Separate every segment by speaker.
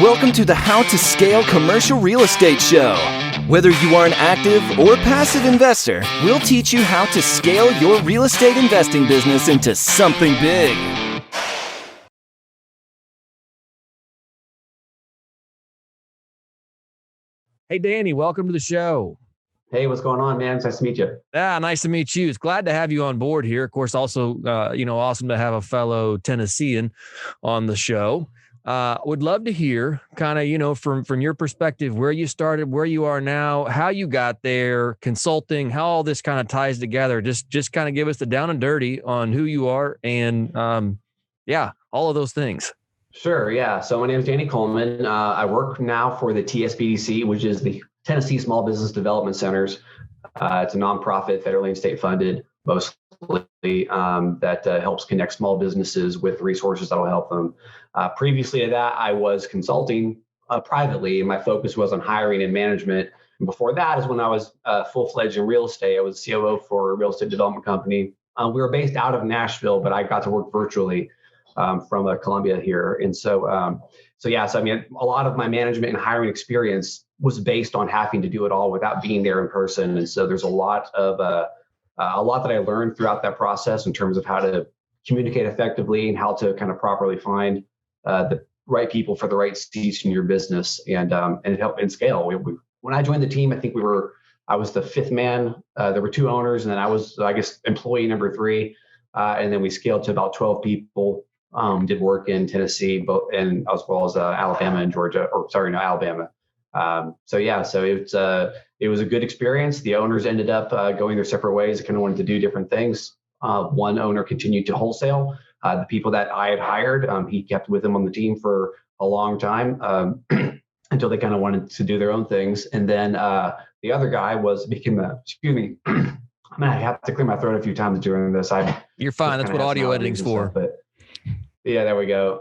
Speaker 1: Welcome to the How to Scale Commercial Real Estate Show. Whether you are an active or passive investor, we'll teach you how to scale your real estate investing business into something big.
Speaker 2: Hey, Danny, welcome to the show.
Speaker 3: Hey, what's going on, man? It's nice to meet you.
Speaker 2: Nice to meet you. It's glad to have you on board here. Of course, also, awesome to have a fellow Tennessean on the show. Would love to hear kind of, from your perspective, where you started, where you are now, how you got there, consulting, how all this kind of ties together. Just kind of give us the down and dirty on who you are and, all of those things.
Speaker 3: Sure. Yeah. So my name is Danny Coleman. I work now for the TSBDC, which is the Tennessee Small Business Development Centers. It's a nonprofit, federally and state funded, mostly that helps connect small businesses with resources that will help them. Previously to that, I was consulting privately, and my focus was on hiring and management. And before that is when I was full-fledged in real estate. I was COO for a real estate development company. We were based out of Nashville, but I got to work virtually from Columbia here. And so a lot of my management and hiring experience was based on having to do it all without being there in person. And so there's a lot that I learned throughout that process in terms of how to communicate effectively and how to kind of properly find the right people for the right seats in your business and help and scale. When I joined the team, I was the fifth man. There were two owners, and then I was, employee number 3. And then we scaled to about 12 people. Did work in Tennessee, and as well as Alabama and Georgia, Alabama. So it was a good experience. The owners ended up going their separate ways. They kind of wanted to do different things. One owner continued to wholesale. The people that I had hired, he kept with him on the team for a long time until they kind of wanted to do their own things. And then the other guy excuse me, I'm gonna have to clear my throat a few times during this.
Speaker 2: You're fine. That's what audio editing's for.
Speaker 3: But yeah, there we go.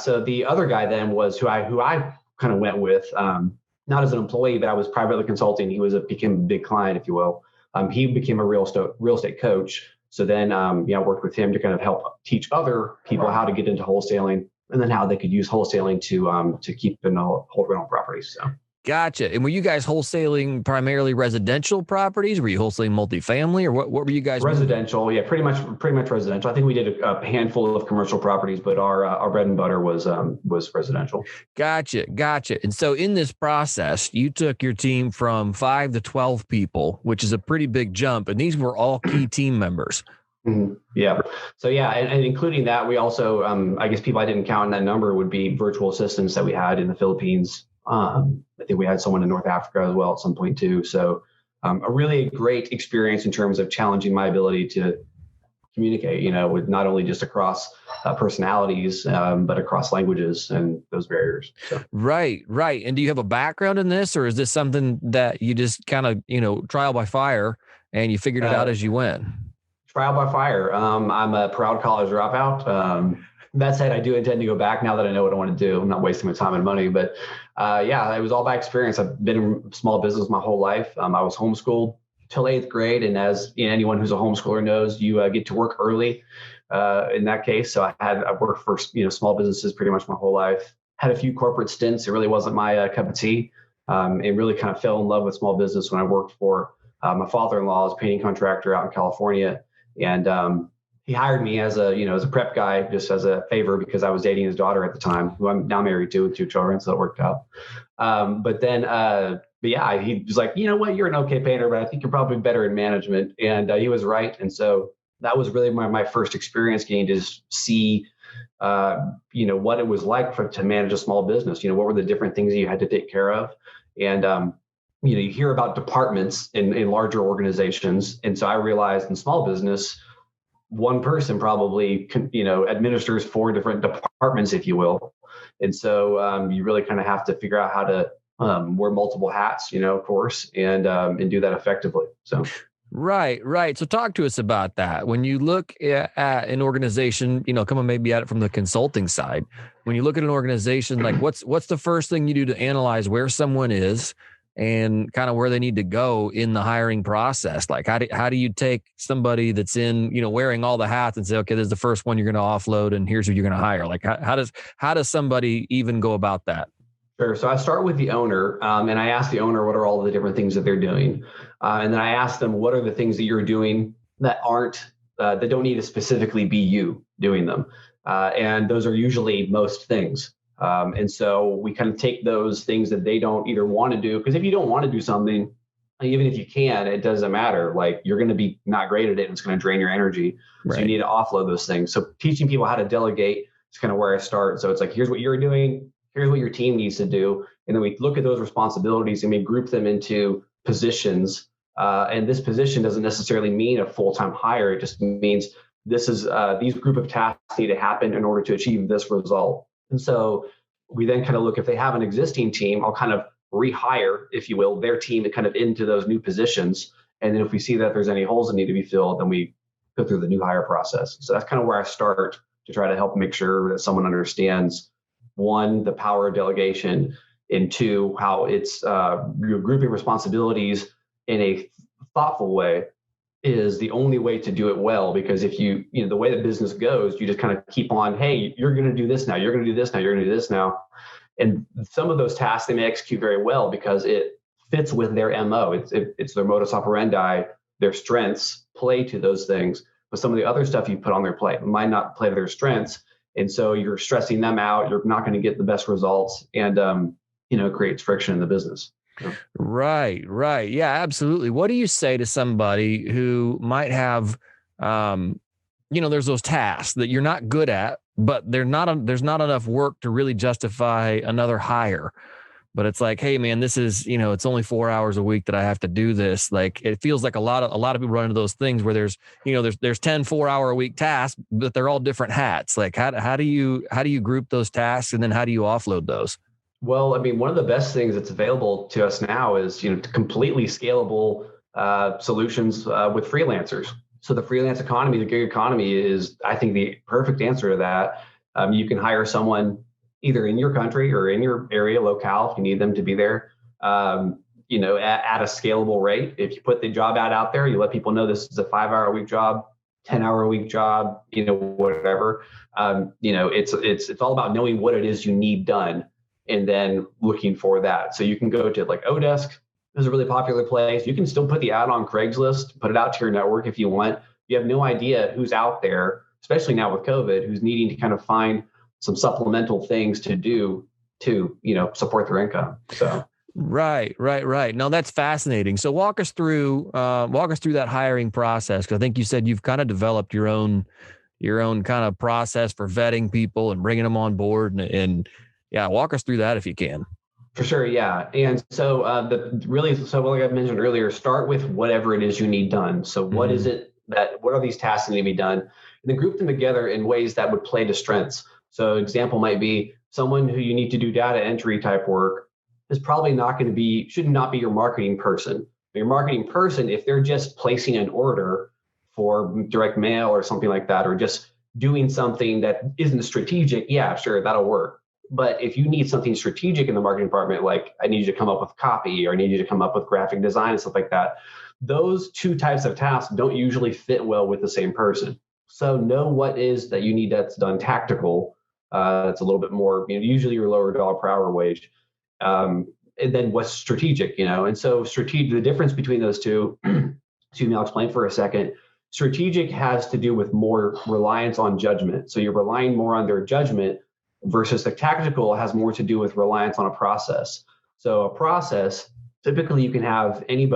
Speaker 3: So the other guy then was who I kind of went with, not as an employee, but I was privately consulting. He became a big client, if you will. He became a real estate coach. So then, I worked with him to kind of help teach other people how to get into wholesaling, and then how they could use wholesaling to keep and hold rental properties. So.
Speaker 2: Gotcha. And were you guys wholesaling primarily residential properties? Were you wholesaling multifamily, or what were you guys?
Speaker 3: Residential. Yeah, pretty much residential. I think we did a handful of commercial properties, but our bread and butter was residential.
Speaker 2: Gotcha. And so in this process, you took your team from 5 to 12 people, which is a pretty big jump. And these were all key team members.
Speaker 3: Mm-hmm. Yeah. So and including that, we also, people I didn't count in that number would be virtual assistants that we had in the Philippines. I think we had someone in North Africa as well at some point too. So a really great experience in terms of challenging my ability to communicate, with not only just across personalities, but across languages and those barriers. So.
Speaker 2: Right. And do you have a background in this, or is this something that you just kind of, trial by fire and you figured it out as you went?
Speaker 3: Trial by fire. I'm a proud college dropout. That said, I do intend to go back now that I know what I want to do. I'm not wasting my time and money, but it was all by experience. I've been in small business my whole life. I was homeschooled till 8th grade. And as anyone who's a homeschooler knows, you get to work early in that case. So I worked for, small businesses pretty much my whole life. Had a few corporate stints. It really wasn't my cup of tea. And really kind of fell in love with small business when I worked for my father-in-law as a painting contractor out in California. And he hired me as a prep guy, just as a favor, because I was dating his daughter at the time, who I'm now married to with 2 children. So it worked out. He was like, you know what, you're an okay painter, but I think you're probably better in management. And he was right. And so that was really my first experience getting to see, what it was like to manage a small business. What were the different things that you had to take care of? And, you hear about departments in larger organizations. And so I realized in small business, one person probably, administers 4 different departments, if you will. And so you really kind of have to figure out how to wear multiple hats, of course, and do that effectively. So.
Speaker 2: Right. So talk to us about that. When you look at an organization, coming maybe at it from the consulting side, when you look at an organization, like what's the first thing you do to analyze where someone is and kind of where they need to go in the hiring process? Like how do you take somebody that's in, wearing all the hats and say, okay, this is the first one you're going to offload and here's who you're going to hire? Like how does somebody even go about that?
Speaker 3: Sure. So I start with the owner, and I ask the owner what are all the different things that they're doing, and then I ask them what are the things that you're doing that aren't that don't need to specifically be you doing them, and those are usually most things. And so we kind of take those things that they don't either want to do, because if you don't want to do something, even if you can, it doesn't matter. Like you're going to be not great at it, and it's going to drain your energy. Right. So you need to offload those things. So teaching people how to delegate is kind of where I start. So it's like, here's what you're doing. Here's what your team needs to do. And then we look at those responsibilities and we group them into positions. And this position doesn't necessarily mean a full-time hire. It just means this is these group of tasks need to happen in order to achieve this result. And so we then kind of look, if they have an existing team, I'll kind of rehire, if you will, their team kind of into those new positions. And then if we see that there's any holes that need to be filled, then we go through the new hire process. So that's kind of where I start to try to help make sure that someone understands, one, the power of delegation, and two, how it's grouping responsibilities in a thoughtful way is the only way to do it well. Because if the way the business goes, you just kind of keep on, hey, you're going to do this now, you're going to do this now, you're going to do this now. And some of those tasks they may execute very well because it fits with their MO. It's their modus operandi, their strengths play to those things. But some of the other stuff you put on their plate might not play to their strengths. And so you're stressing them out. You're not going to get the best results, and it creates friction in the business.
Speaker 2: Right. Yeah, absolutely. What do you say to somebody who might have, there's those tasks that you're not good at, but there's not enough work to really justify another hire. But it's like, hey man, this is, it's only 4 hours a week that I have to do this. Like, it feels like a lot of people run into those things where there's 10 4-hour-a-week tasks, but they're all different hats. Like how do you group those tasks, and then how do you offload those?
Speaker 3: Well, I mean, one of the best things that's available to us now is, completely scalable solutions with freelancers. So the freelance economy, the gig economy is, I think, the perfect answer to that. You can hire someone either in your country or in your area, locale, if you need them to be there, at a scalable rate. If you put the job out there, you let people know this is a 5-hour-a-week job, 10-hour-a-week job, whatever. It's all about knowing what it is you need done and then looking for that. So you can go to like Odesk. This is a really popular place. You can still put the ad on Craigslist, put it out to your network if you want. You have no idea who's out there, especially now with COVID, who's needing to kind of find some supplemental things to do to, support their income. So.
Speaker 2: Right. No, that's fascinating. So walk us through that hiring process. Cause I think you said you've kind of developed your own kind of process for vetting people and bringing them on board, and yeah, walk us through that if you can.
Speaker 3: For sure. Yeah. And so like I mentioned earlier, start with whatever it is you need done. So what is it what are these tasks that need to be done? And then group them together in ways that would play to strengths. So example might be someone who you need to do data entry type work is probably should not be your marketing person. Your marketing person, if they're just placing an order for direct mail or something like that, or just doing something that isn't strategic, yeah, sure, that'll work. But if you need something strategic in the marketing department, like I need you to come up with copy or I need you to come up with graphic design and stuff like that, those two types of tasks don't usually fit well with the same person. So know what is that you need that's done tactical. It's a little bit more, usually your lower dollar per hour wage. And then what's strategic, and so the difference between those two, excuse me, I'll explain for a second. Strategic has to do with more reliance on judgment. So you're relying more on their judgment versus the tactical has more to do with reliance on a process. So a process, typically you can have you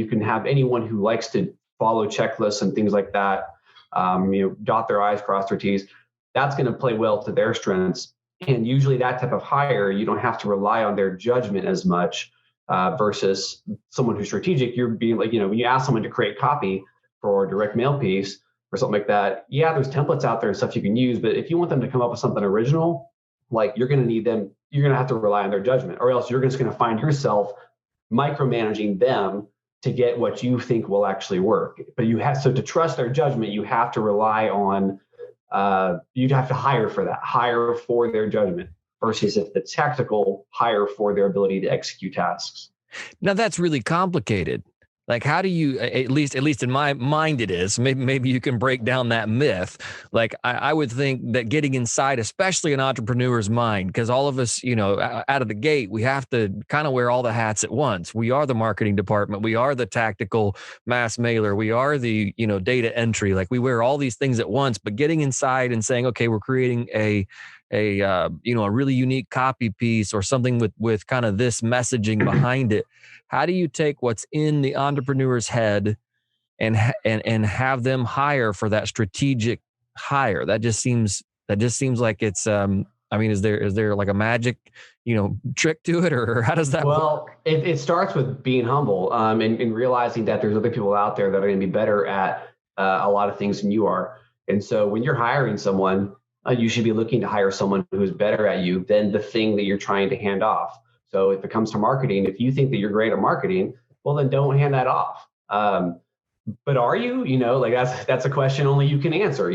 Speaker 3: can have anyone who likes to follow checklists and things like that, dot their I's, cross their T's. That's going to play well to their strengths. And usually that type of hire, you don't have to rely on their judgment as much versus someone who's strategic. You're being like, when you ask someone to create copy for a direct mail piece or something like that, yeah, there's templates out there and stuff you can use. But if you want them to come up with something original, like you're going to have to rely on their judgment, or else you're just going to find yourself micromanaging them to get what you think will actually work. But to trust their judgment, you have to rely on, you'd have to hire for their judgment. versus if the tactical hire for their ability to execute tasks.
Speaker 2: Now that's really complicated. Like, how do you, at least in my mind it is, maybe you can break down that myth. Like, I would think that getting inside, especially an entrepreneur's mind, because all of us, out of the gate, we have to kind of wear all the hats at once. We are the marketing department. We are the tactical mass mailer. We are the, data entry. Like, we wear all these things at once, but getting inside and saying, okay, we're creating a really unique copy piece or something with kind of this messaging behind it. How do you take what's in the entrepreneur's head and have them hire for that strategic hire? That just seems like it's, is there like a magic, trick to it, or how does that work?
Speaker 3: Well, it starts with being humble, and realizing that there's other people out there that are going to be better at a lot of things than you are. And so when you're hiring someone, you should be looking to hire someone who's better at you than the thing that you're trying to hand off. So if it comes to marketing, if you think that you're great at marketing, well, then don't hand that off. But are you? That's a question only you can answer.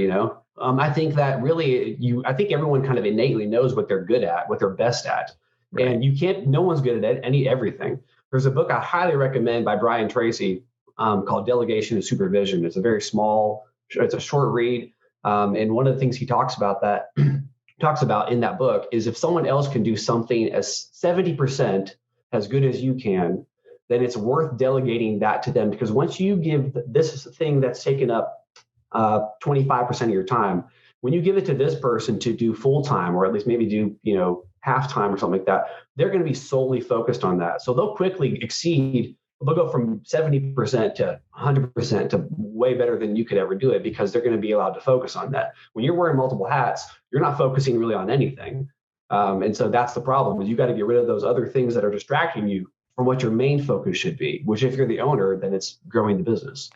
Speaker 3: I think that really I think everyone kind of innately knows what they're good at, what they're best at. Right. And no one's good at everything. There's a book I highly recommend by Brian Tracy called Delegation and Supervision. It's it's a short read. And one of the things he talks about in that book is if someone else can do something as 70% as good as you can, then it's worth delegating that to them. Because once you give this thing that's taken up 25% of your time, when you give it to this person to do full time, or at least maybe do, half time or something like that, they're going to be solely focused on that. So they'll quickly exceed. They'll go from 70% to 100% to way better than you could ever do it, because they're going to be allowed to focus on that. When you're wearing multiple hats, you're not focusing really on anything. And so that's the problem, is you got to get rid of those other things that are distracting you from what your main focus should be, which if you're the owner, then it's growing the business.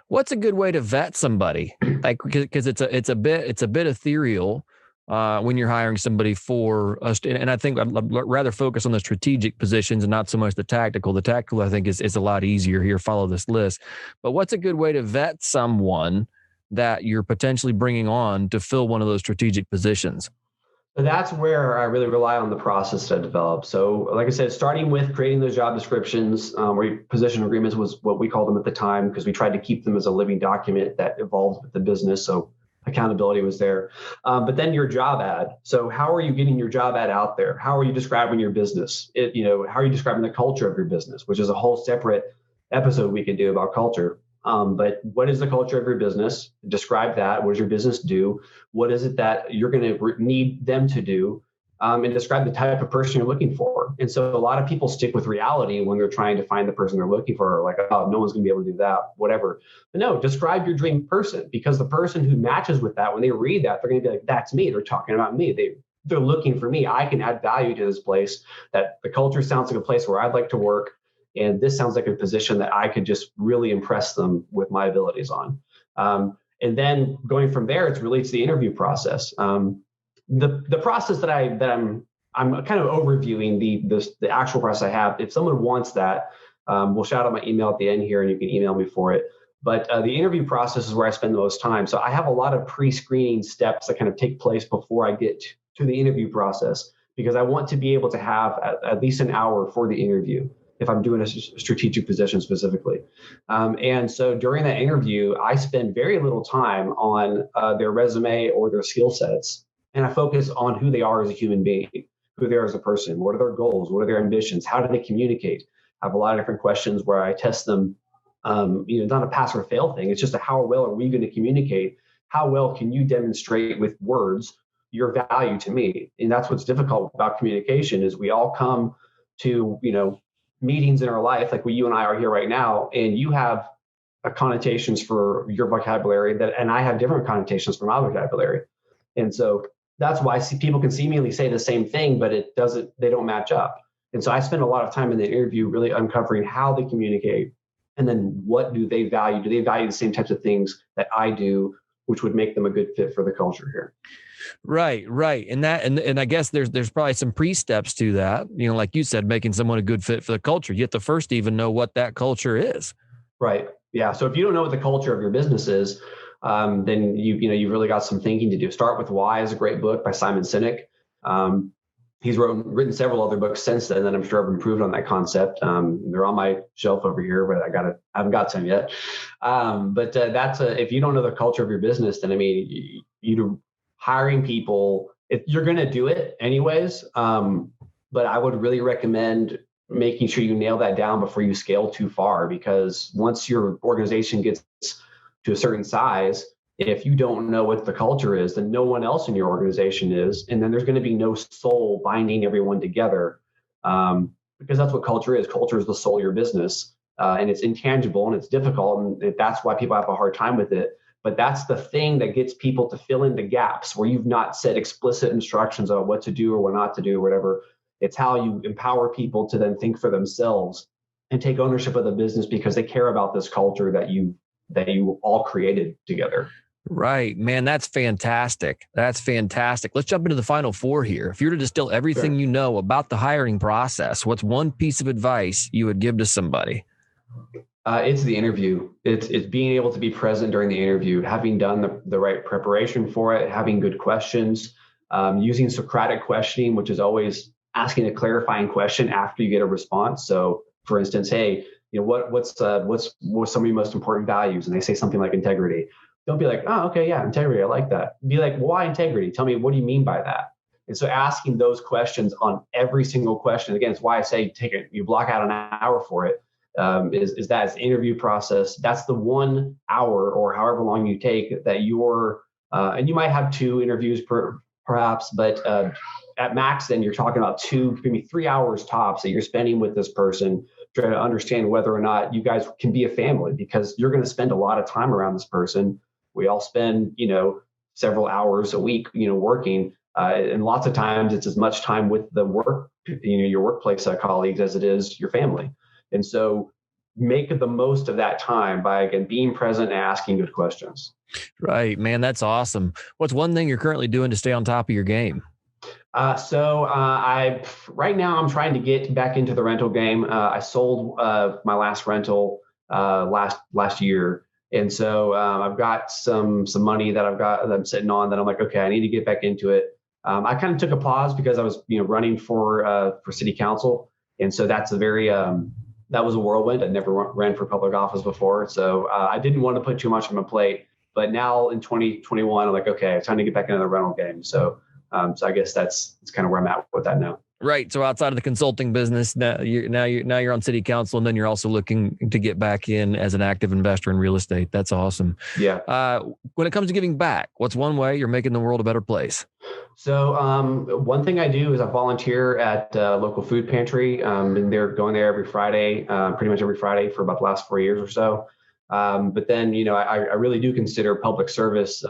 Speaker 2: What's a good way to vet somebody? Like, because it's a bit ethereal. When you're hiring somebody for us, and I think I'd rather focus on the strategic positions and not so much the tactical. The tactical, I think, is a lot easier here. Follow this list. But what's a good way to vet someone that you're potentially bringing on to fill one of those strategic positions?
Speaker 3: So that's where I really rely on the process to develop. So like I said, starting with creating those job descriptions, or position agreements was what we called them at the time, because we tried to keep them as a living document that evolved with the business. So accountability was there. But then your job ad. So how are you getting your job ad out there? How are you describing your business? How are you describing the culture of your business, which is a whole separate episode we could do about culture. But what is the culture of your business? Describe that. What does your business do? What is it that you're going to need them to do? And describe the type of person you're looking for. And so a lot of people stick with reality when they're trying to find the person they're looking for, like, oh, no one's going to be able to do that, whatever. But no, describe your dream person, because the person who matches with that, when they read that, they're going to be like, that's me. They're talking about me. They're looking for me. I can add value to this place. That the culture sounds like a place where I'd like to work. And this sounds like a position that I could just really impress them with my abilities on. And then going from there, it's really to the interview process. The process that I'm kind of overviewing the actual process I have. If someone wants that, we'll shout out my email at the end here, and you can email me for it. But the interview process is where I spend the most time. So I have a lot of pre-screening steps that kind of take place before I get to the interview process, because I want to be able to have at least an hour for the interview if I'm doing a strategic position specifically. And so during that interview, I spend very little time on their resume or their skill sets. And I focus on who they are as a human being, who they are as a person. What are their goals? What are their ambitions? How do they communicate? I have a lot of different questions where I test them, not a pass or fail thing. It's just how well are we going to communicate? How well can you demonstrate with words your value to me? And that's what's difficult about communication, is we all come to, meetings in our life, like you and I are here right now, and you have connotations for your vocabulary and I have different connotations for my vocabulary. And so that's why people can seemingly say the same thing, but they don't match up. And so I spend a lot of time in the interview really uncovering how they communicate, and then what do they value? Do they value the same types of things that I do, which would make them a good fit for the culture here?
Speaker 2: Right. And I guess there's probably some pre-steps to that, like you said, making someone a good fit for the culture. You have to first even know what that culture is.
Speaker 3: Right. Yeah. So if you don't know what the culture of your business is, then you've really got some thinking to do. Start with Why is a great book by Simon Sinek. he's written several other books since then that I'm sure have improved on that concept. They're on my shelf over here, but I haven't got some yet. But that's if you don't know the culture of your business, then I mean, you hiring people, you're going to do it anyways. But I would really recommend making sure you nail that down before you scale too far, because once your organization gets to a certain size, if you don't know what the culture is, then no one else in your organization is. And then there's going to be no soul binding everyone together, because that's what culture is. Culture is the soul of your business, and it's intangible and it's difficult. And that's why people have a hard time with it. But that's the thing that gets people to fill in the gaps where you've not set explicit instructions on what to do or what not to do or whatever. It's how you empower people to then think for themselves and take ownership of the business because they care about this culture that you all created together.
Speaker 2: Right, man. That's fantastic. That's fantastic. Let's jump into the final four here. If you were to distill everything you know about the hiring process, what's one piece of advice you would give to somebody?
Speaker 3: It's the interview. It's being able to be present during the interview, having done the right preparation for it, having good questions, using Socratic questioning, which is always asking a clarifying question after you get a response. So, for instance, hey, what's some of your most important values? And they say something like integrity. Don't be like, oh, okay, yeah, integrity, I like that. Be like, well, why integrity? Tell me, what do you mean by that? And so asking those questions on every single question, again, it's why I say you block out an hour for it. Is that the interview process? That's the 1 hour or however long you take that and you might have 2 interviews perhaps, but at max, then you're talking about 2, maybe 3 hours tops that you're spending with this person, trying to understand whether or not you guys can be a family, because you're going to spend a lot of time around this person. We all spend, several hours a week, working, and lots of times it's as much time with the work, your workplace colleagues as it is your family. And so make the most of that time by, again, being present and asking good questions.
Speaker 2: Right, man. That's awesome. What's one thing you're currently doing to stay on top of your game?
Speaker 3: Right now I'm trying to get back into the rental game. I sold my last rental last year. And so I've got some money that I'm sitting on that I'm like, okay, I need to get back into it. I kind of took a pause because I was, running for city council. And so that's that was a whirlwind. I'd never ran for public office before. So I didn't want to put too much on my plate, but now in 2021, I'm like, okay, it's time to get back into the rental game. So I guess that's kind of where I'm at with that now.
Speaker 2: Right. So outside of the consulting business, now you're on city council, and then you're also looking to get back in as an active investor in real estate. That's awesome.
Speaker 3: Yeah.
Speaker 2: When it comes to giving back, what's one way you're making the world a better place?
Speaker 3: So one thing I do is I volunteer at a local food pantry, and they're going there every Friday, pretty much every Friday for about the last 4 years or so. But then, I really do consider public service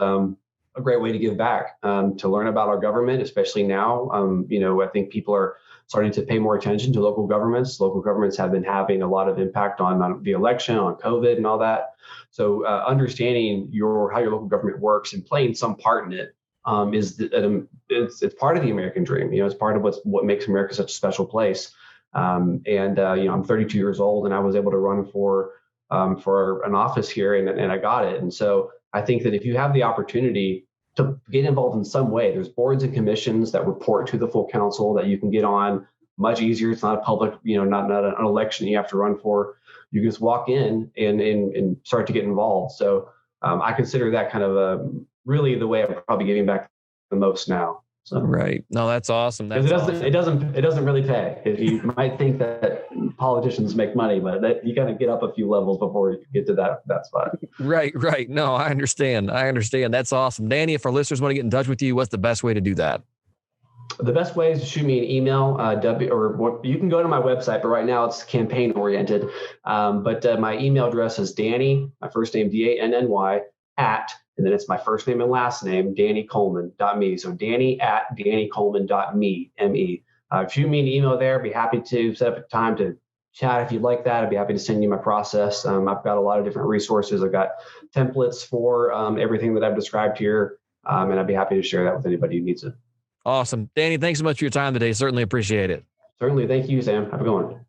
Speaker 3: a great way to give back, to learn about our government, especially now. I think people are starting to pay more attention to local governments. Local governments have been having a lot of impact on the election, on COVID and all that. So understanding how your local government works and playing some part in it it's part of the American dream. It's part of what makes America such a special place. I'm 32 years old, and I was able to run for an office here, and I got it. And so I think that if you have the opportunity to get involved in some way, there's boards and commissions that report to the full council that you can get on much easier. It's not a public, not an election you have to run for. You can just walk in and start to get involved. So I consider that kind of really the way I'm probably giving back the most now. So.
Speaker 2: Right. No, that's awesome.
Speaker 3: It doesn't really pay. You might think that politicians make money, but you got to get up a few levels before you get to that spot.
Speaker 2: Right. No, I understand. That's awesome. Danny, if our listeners want to get in touch with you, what's the best way to do that?
Speaker 3: The best way is to shoot me an email, you can go to my website, but right now it's campaign oriented. But my email address is Danny, my first name, DANNY, and then it's my first name and last name, DannyColeman.me. So Danny@DannyColeman.me, M-E. Shoot me an email there. I'd be happy to set up a time to chat if you'd like that. I'd be happy to send you my process. I've got a lot of different resources. I've got templates for everything that I've described here, and I'd be happy to share that with anybody who needs it.
Speaker 2: Awesome. Danny, thanks so much for your time today. Certainly appreciate it.
Speaker 3: Certainly. Thank you, Sam. Have a good one.